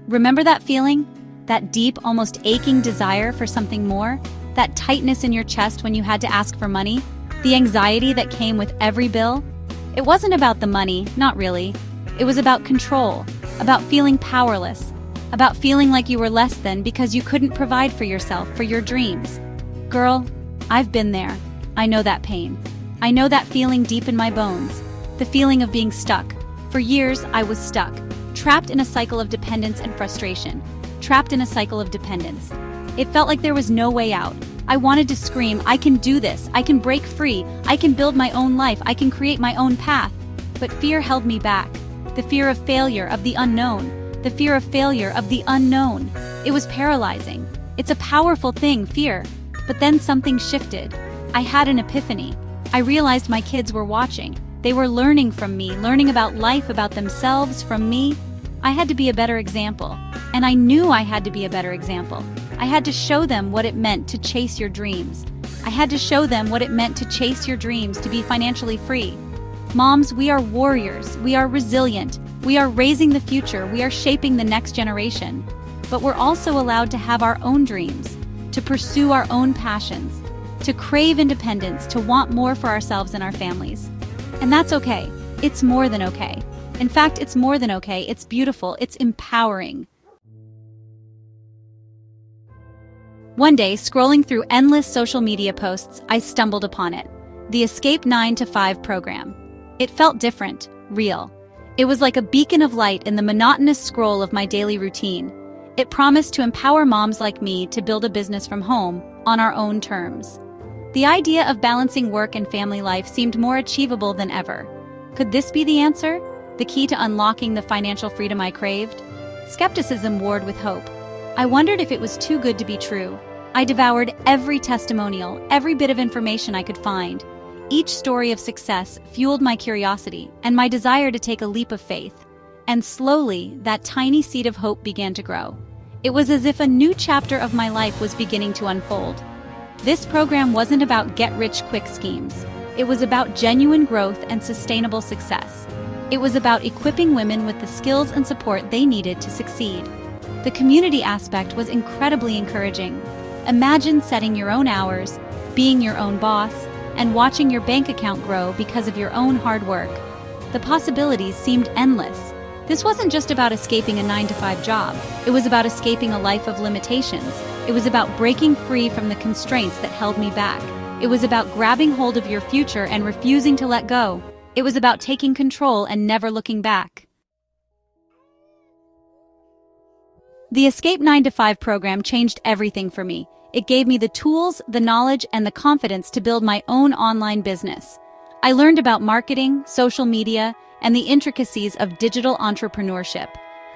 Remember that feeling? That deep, almost aching desire for something more? That tightness in your chest when you had to ask for money? The anxiety that came with every bill? It wasn't about the money, not really. It was about control, about feeling powerless, about feeling like you were less than because you couldn't provide for yourself, for your dreams. Girl, I've been there. I know that pain. I know that feeling deep in my bones. The feeling of being stuck. For years, I was stuck, trapped in a cycle of dependence and frustration. Trapped in a cycle of dependence. It felt like there was no way out. I wanted to scream, I can do this, I can break free, I can build my own life, I can create my own path. But fear held me back. The fear of failure, of the unknown. The fear of failure, of the unknown. It was paralyzing. It's a powerful thing, fear. But then something shifted. I had an epiphany. I realized my kids were watching. They were learning from me, learning about life, about themselves, from me. I had to be a better example. And I knew I had to be a better example. I had to show them what it meant to chase your dreams. I had to show them what it meant to chase your dreams, to be financially free. Moms, we are warriors. We are resilient. We are raising the future. We are shaping the next generation. But we're also allowed to have our own dreams, to pursue our own passions, to crave independence, to want more for ourselves and our families. And that's okay. It's more than okay. In fact, it's more than okay. It's beautiful. It's empowering. One day, scrolling through endless social media posts, I stumbled upon it. The Escape 9 to 5 program. It felt different, real. It was like a beacon of light in the monotonous scroll of my daily routine. It promised to empower moms like me to build a business from home, on our own terms. The idea of balancing work and family life seemed more achievable than ever. Could this be the answer? The key to unlocking the financial freedom I craved? Skepticism warred with hope. I wondered if it was too good to be true. I devoured every testimonial, every bit of information I could find. Each story of success fueled my curiosity and my desire to take a leap of faith. And slowly, that tiny seed of hope began to grow. It was as if a new chapter of my life was beginning to unfold. This program wasn't about get-rich-quick schemes. It was about genuine growth and sustainable success. It was about equipping women with the skills and support they needed to succeed. The community aspect was incredibly encouraging. Imagine setting your own hours, being your own boss, and watching your bank account grow because of your own hard work. The possibilities seemed endless. This wasn't just about escaping a 9-to-5 job. It was about escaping a life of limitations. It was about breaking free from the constraints that held me back. It was about grabbing hold of your future and refusing to let go. It was about taking control and never looking back. The Escape 9-to-5 program changed everything for me. It gave me the tools, the knowledge, and the confidence to build my own online business. I learned about marketing, social media, and the intricacies of digital entrepreneurship.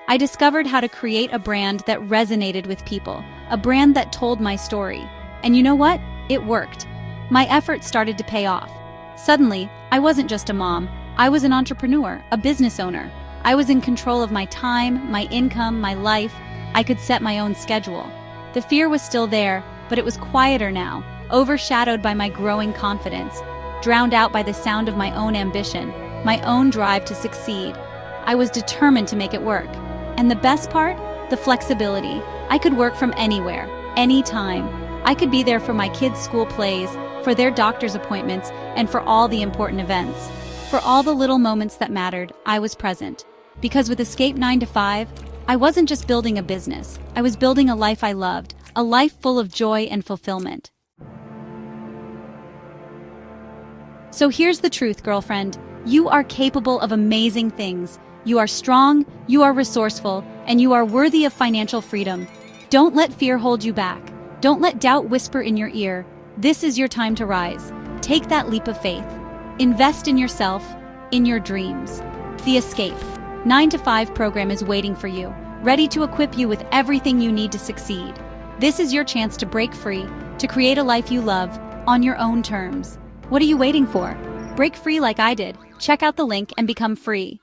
I discovered how to create a brand that resonated with people, a brand that told my story. And you know what? It worked. My efforts started to pay off. Suddenly, I wasn't just a mom. I was an entrepreneur, a business owner. I was in control of my time, my income, my life. I could set my own schedule. The fear was still there, but it was quieter now, overshadowed by my growing confidence, drowned out by the sound of my own ambition, my own drive to succeed. I was determined to make it work. And the best part? The flexibility. I could work from anywhere, anytime. I could be there for my kids' school plays, for their doctor's appointments, and for all the important events. For all the little moments that mattered, I was present. Because with Escape 9-to-5, I wasn't just building a business. I was building a life I loved, a life full of joy and fulfillment. So here's the truth, girlfriend. You are capable of amazing things. You are strong, you are resourceful, and you are worthy of financial freedom. Don't let fear hold you back. Don't let doubt whisper in your ear. This is your time to rise. Take that leap of faith. Invest in yourself, in your dreams. The Escape 9-to-5 program is waiting for you, ready to equip you with everything you need to succeed. This is your chance to break free, to create a life you love, on your own terms. What are you waiting for? Break free like I did. Check out the link and become free.